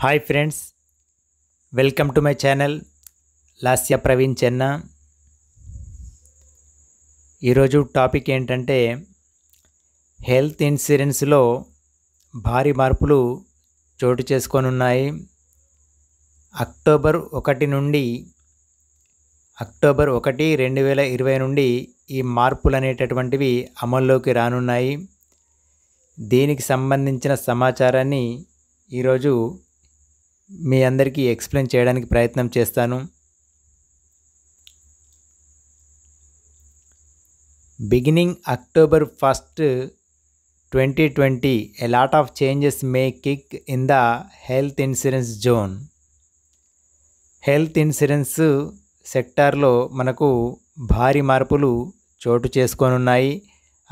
Hi friends, welcome to my channel Lasya Praveen Chenna. ఈరోజు topic ఏంటంటే health ఇన్సూరెన్స్లో భారీ మార్పులు చోటు చేసుకొనున్నాయి. అక్టోబర్ 1, 2020 నుండి ఈ మార్పులు అనేటటువంటివి అమల్లోకి రానున్నాయి. దీనికి సంబంధించిన సమాచారాన్ని ఈరోజు మీ అందరికీ ఎక్స్ప్లెయిన్ చేయడానికి ప్రయత్నం చేస్తాను. Beginning October 1, 2020, a lot of changes may kick in the health insurance zone. Health insurance సెక్టార్లో మనకు భారీ మార్పులు చోటు చేసుకోనున్నాయి.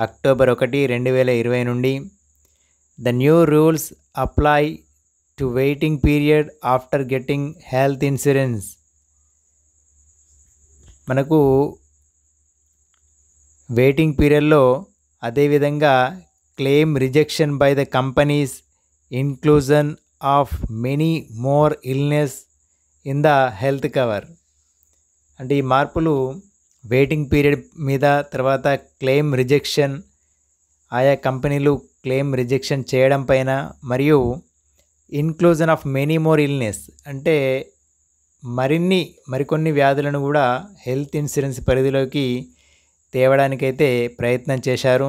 అక్టోబర్ 1, 2020 నుండి the new rules apply to waiting period after getting health insurance. మనకు వెయిటింగ్ పీరియడ్లో అదేవిధంగా claim rejection by the companies, inclusion of many more illness in the health cover. అంటే ఈ మార్పులు వెయిటింగ్ పీరియడ్ మీద, తర్వాత క్లెయిమ్ రిజెక్షన్, ఆయా కంపెనీలు క్లెయిమ్ రిజెక్షన్ చేయడం పైన, మరియు inclusion of many more illness అంటే మరికొన్ని వ్యాధులను కూడా హెల్త్ ఇన్సూరెన్స్ పరిధిలోకి తేవడానికైతే ప్రయత్నం చేశారు.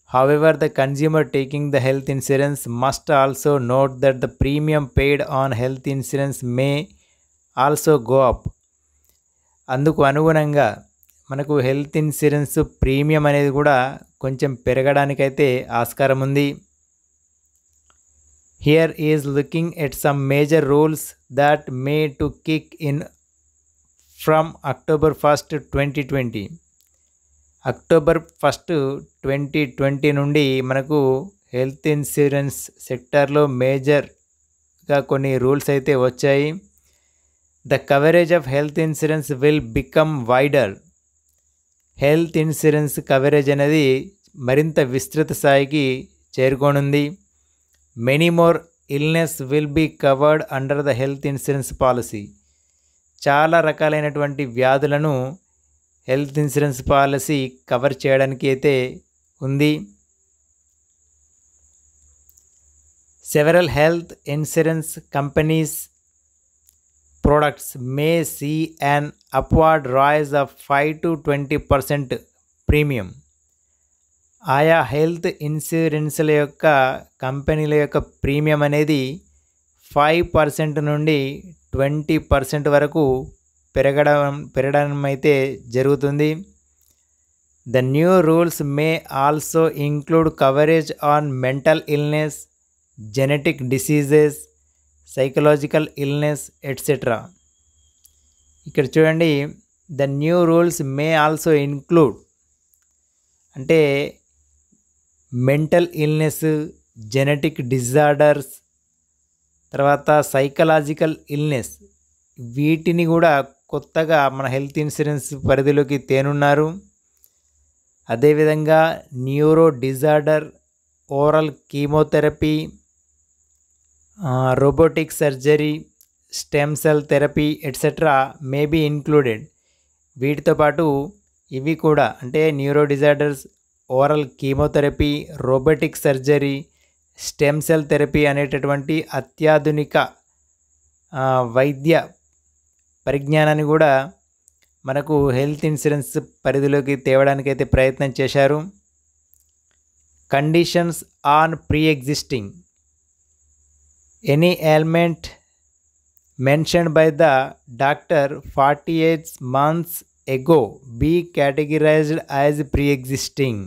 However the consumer taking the health insurance must also note that the premium paid on health insurance may also go up. అందుకు అనుగుణంగా మనకు హెల్త్ ఇన్సూరెన్స్ ప్రీమియం అనేది కూడా కొంచెం పెరగడానికైతే ఆస్కారం ఉంది. Here is looking at some major rules that may to kick in from October 1, 2020. October 1, 2020 నుండి మనకు హెల్త్ ఇన్సూరెన్స్ సెక్టార్లో మేజర్గా కొన్ని రూల్స్ అయితే వచ్చాయి. The coverage of health insurance will become wider. Health insurance coverage అనేది మరింత విస్తృత స్థాయికి చేరుకోనుంది. Many more illness will be covered under the health insurance policy. చాలా రకాలైనటువంటి వ్యాధులను హెల్త్ ఇన్సూరెన్స్ పాలసీ కవర్ చేయడానికి అయితే ఉంది. Several health insurance companies products may see an upward rise of 5 to 20% premium. ఆయా హెల్త్ ఇన్సూరెన్స్ల యొక్క కంపెనీల యొక్క ప్రీమియం అనేది 5% నుండి 20% వరకు పెరగడం అయితే జరుగుతుంది. The new rules may also include coverage on mental illness, genetic diseases, psychological illness etcetera. ఇక్కడ చూడండి, the new rules may also include అంటే మెంటల్ ఇల్నెస్, జెనెటిక్ డిజార్డర్స్, తర్వాత సైకలాజికల్ ఇల్నెస్, వీటిని కూడా కొత్తగా మన హెల్త్ ఇన్సూరెన్స్ పరిధిలోకి తేనున్నారు. అదేవిధంగా neuro disorder, oral chemotherapy, robotic surgery, stem cell therapy etcetera may be included. వీటితో పాటు ఇవి కూడా అంటే neuro disorders, oral chemotherapy, robotic surgery, stem cell therapy అనేటటువంటి అత్యాధునిక వైద్య పరిజ్ఞానాన్ని కూడా మనకు హెల్త్ ఇన్సూరెన్స్ పరిధిలోకి తేవడానికైతే ప్రయత్నం చేశారు. Conditions on pre existing any ailment mentioned by the doctor 48 months ago be categorized as pre-existing.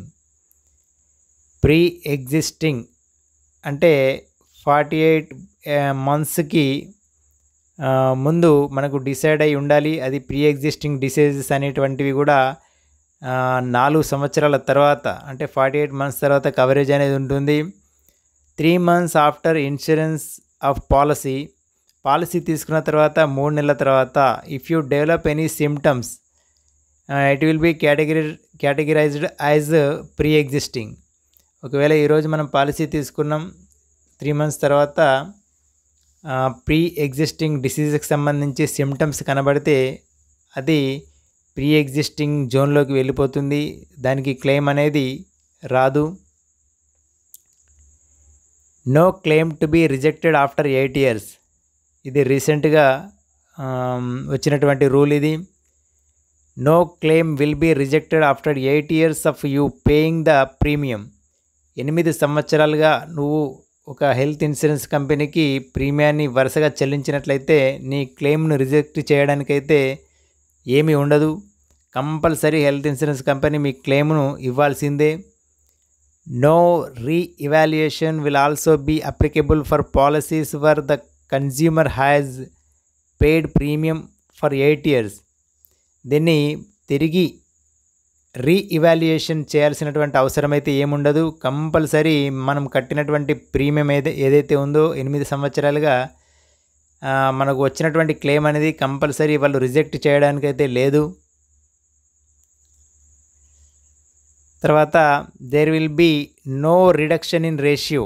Pre-existing అంటే 48 monthsకి ముందు మనకు డిసైడ్ అయి ఉండాలి. అది ప్రీ ఎగ్జిస్టింగ్ డిసీజెస్ అనేటువంటివి కూడా 4 సంవత్సరాల తర్వాత అంటే 48 months తర్వాత కవరేజ్ అనేది ఉంటుంది. 3 months after insurance of policy తీసుకున్న తర్వాత 3 నెలల తర్వాత if you develop any symptoms it will be categorised as pre existing. ఒకవేళ ఈరోజు మనం పాలసీ తీసుకున్నాం, 3 months తర్వాత ప్రీ ఎగ్జిస్టింగ్ డిసీజ్కి సంబంధించి సిమ్టమ్స్ కనబడితే అది ప్రీ ఎగ్జిస్టింగ్ జోన్లోకి వెళ్ళిపోతుంది, దానికి క్లెయిమ్ అనేది రాదు. No claim to be rejected after 8 years. ఇది రీసెంట్గా వచ్చినటువంటి రూల్ ఇది. No claim will be rejected after 8 years of you paying the premium. 8 సంవత్సరాలుగా నువ్వు ఒక హెల్త్ ఇన్సూరెన్స్ కంపెనీకి ప్రీమియాన్ని వరుసగా చెల్లించినట్లయితే నీ క్లెయిమ్ను రిజెక్ట్ చేయడానికైతే ఏమీ ఉండదు. కంపల్సరీ హెల్త్ ఇన్సూరెన్స్ కంపెనీ మీ క్లెయిమ్ను ఇవ్వాల్సిందే. No re-evaluation will also be applicable for policies where the consumer has paid premium for 8 years. దీన్ని తిరిగి రీ-ఇవాల్యుయేషన్ చేయాల్సినటువంటి అవసరం అయితే ఏముండదు. కంపల్సరీ మనం కట్టినటువంటి ప్రీమియం ఏదైతే ఉందో 8 సంవత్సరాలుగా మనకు వచ్చినటువంటి క్లెయిమ్ అనేది కంపల్సరీ వాళ్ళు రిజెక్ట్ చేయడానికైతే లేదు. తర్వాత there will be no reduction in ratio.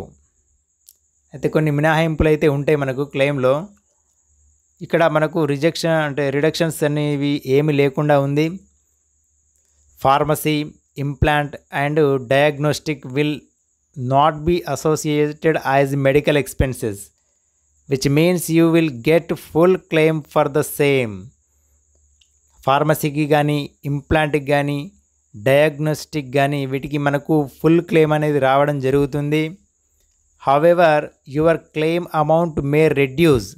అయితే కొన్ని మినహాయింపులు అయితే ఉంటాయి మనకు క్లెయిమ్లో. ఇక్కడ మనకు రిడక్షన్స్ అనేవి ఏమి లేకుండా ఉంది. Pharmacy, implant and diagnostic will not be associated as medical expenses, which means you will get full claim for the same. ఫార్మసీకి కానీ, ఇంప్లాంట్కి కానీ, డయాగ్నోస్టిక్ కానీ వీటికి మనకు ఫుల్ క్లెయిమ్ అనేది రావడం జరుగుతుంది. However your claim amount may reduce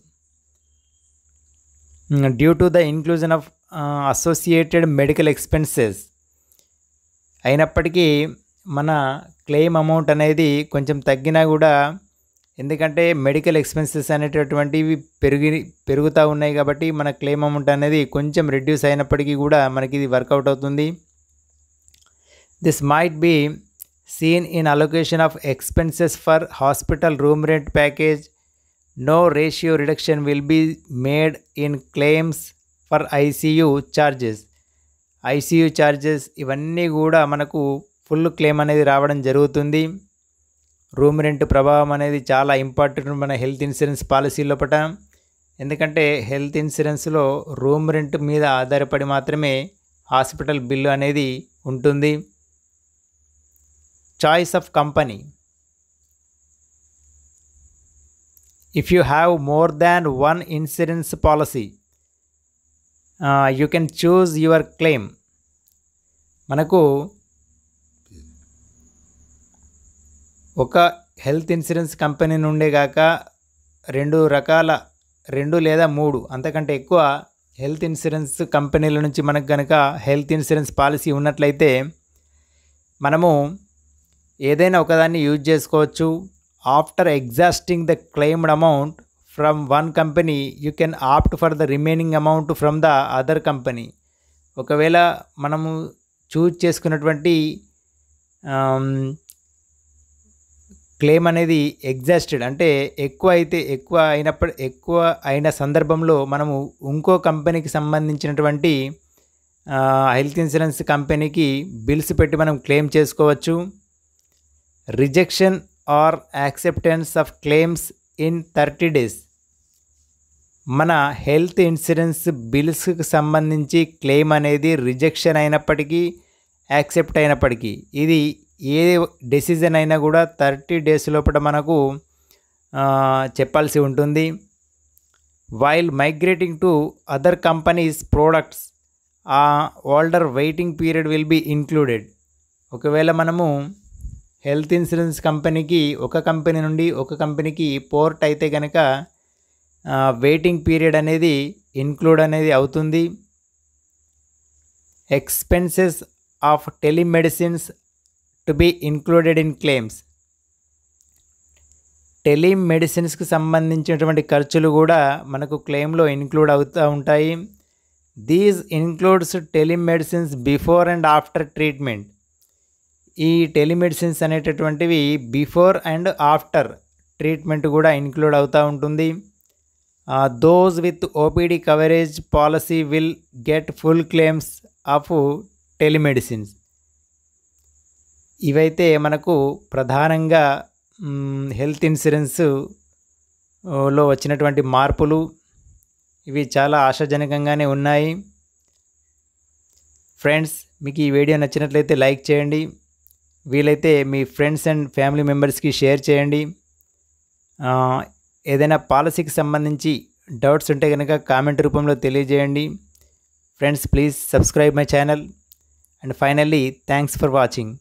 due to the inclusion of associated medical expenses. అయినప్పటికీ మన క్లెయిమ్ అమౌంట్ అనేది కొంచెం తగ్గినా కూడా, ఎందుకంటే మెడికల్ ఎక్స్పెన్సెస్ అనేటటువంటివి పెరుగుతూ ఉన్నాయి కాబట్టి మన క్లెయిమ్ అమౌంట్ అనేది కొంచెం రెడ్యూస్ అయినప్పటికీ కూడా మనకి ఇది వర్కౌట్ అవుతుంది. This might be seen in allocation of expenses for hospital room rent package. No ratio reduction will be made in claims for ICU charges. ICU charges ఇవన్నీ కూడా మనకు ఫుల్ క్లెయిమ్ అనేది రావడం జరుగుతుంది. రూమ్ రెంట్ ప్రభావం అనేది చాలా ఇంపార్టెంట్ మన హెల్త్ ఇన్సూరెన్స్ పాలసీ లోపల. ఎందుకంటే హెల్త్ ఇన్సూరెన్స్లో రూమ్ రెంట్ మీద ఆధారపడి మాత్రమే హాస్పిటల్ బిల్లు అనేది ఉంటుంది. Choice of company. If you have more than one insurance policy, you can choose your claim. మనకు ఒక హెల్త్ ఇన్సూరెన్స్ కంపెనీ నుండే కాక 2 లేదా 3 అంతకంటే ఎక్కువ హెల్త్ ఇన్సూరెన్స్ కంపెనీల నుంచి మనకు కనుక హెల్త్ ఇన్సూరెన్స్ పాలసీ ఉన్నట్లయితే మనము ఏదైనా ఒకదాన్ని యూజ్ చేసుకోవచ్చు. After exhausting the claimed amount from one company you can opt for the remaining amount from the other company. ఒకవేళ మనము చూజ్ చేసుకున్నటువంటి క్లెయిమ్ అనేది ఎగ్జాస్టెడ్ అంటే ఎక్కువ అయిన సందర్భంలో మనము ఇంకో కంపెనీకి సంబంధించినటువంటి హెల్త్ ఇన్సూరెన్స్ కంపెనీకి బిల్స్ పెట్టి మనం క్లెయిమ్ చేసుకోవచ్చు. Rejection or acceptance of claims in 30 days. మన హెల్త్ ఇన్సూరెన్స్ బిల్స్కి సంబంధించి క్లెయిమ్ అనేది రిజెక్షన్ అయినప్పటికీ, యాక్సెప్ట్ అయినప్పటికీ, ఇది ఏ డెసిజన్ అయినా కూడా 30 days లోపల మనకు చెప్పాల్సి ఉంటుంది. While migrating to other companies products older waiting period will be included. ఒకవేళ మనము హెల్త్ ఇన్సూరెన్స్ కంపెనీకి ఒక కంపెనీ నుండి ఒక కంపెనీకి పోర్ట్ అయితే కనుక వెయిటింగ్ పీరియడ్ అనేది ఇన్క్లూడ్ అనేది అవుతుంది. Expenses of telemedicines to be included in claims. టెలిమెడిసిన్స్కి సంబంధించినటువంటి ఖర్చులు కూడా మనకు క్లెయిమ్లో ఇన్క్లూడ్ అవుతూ ఉంటాయి. These includes telemedicines before and after treatment. ఈ టెలిమెడిసిన్స్ అనేటటువంటివి బిఫోర్ అండ్ ఆఫ్టర్ ట్రీట్మెంట్ కూడా ఇన్క్లూడ్ అవుతూ ఉంటుంది. Those with OPD coverage policy will get full claims of telemedicines. ఇవైతే మనకు ప్రధానంగా హెల్త్ ఇన్సూరెన్స్ లో వచ్చినటువంటి మార్పులు ఇవి చాలా ఆశాజనకంగానే ఉన్నాయి. ఫ్రెండ్స్, మీకు ఈ వీడియో నచ్చినట్లయితే లైక్ చేయండి, వీలైతే మీ ఫ్రెండ్స్ అండ్ ఫ్యామిలీ మెంబర్స్కి షేర్ చేయండి. ఏదైనా పాలసీకి సంబంధించి డౌట్స్ ఉంటే కనుక కామెంట్ రూపంలో తెలియజేయండి. Friends, please subscribe my channel. And finally, thanks for watching.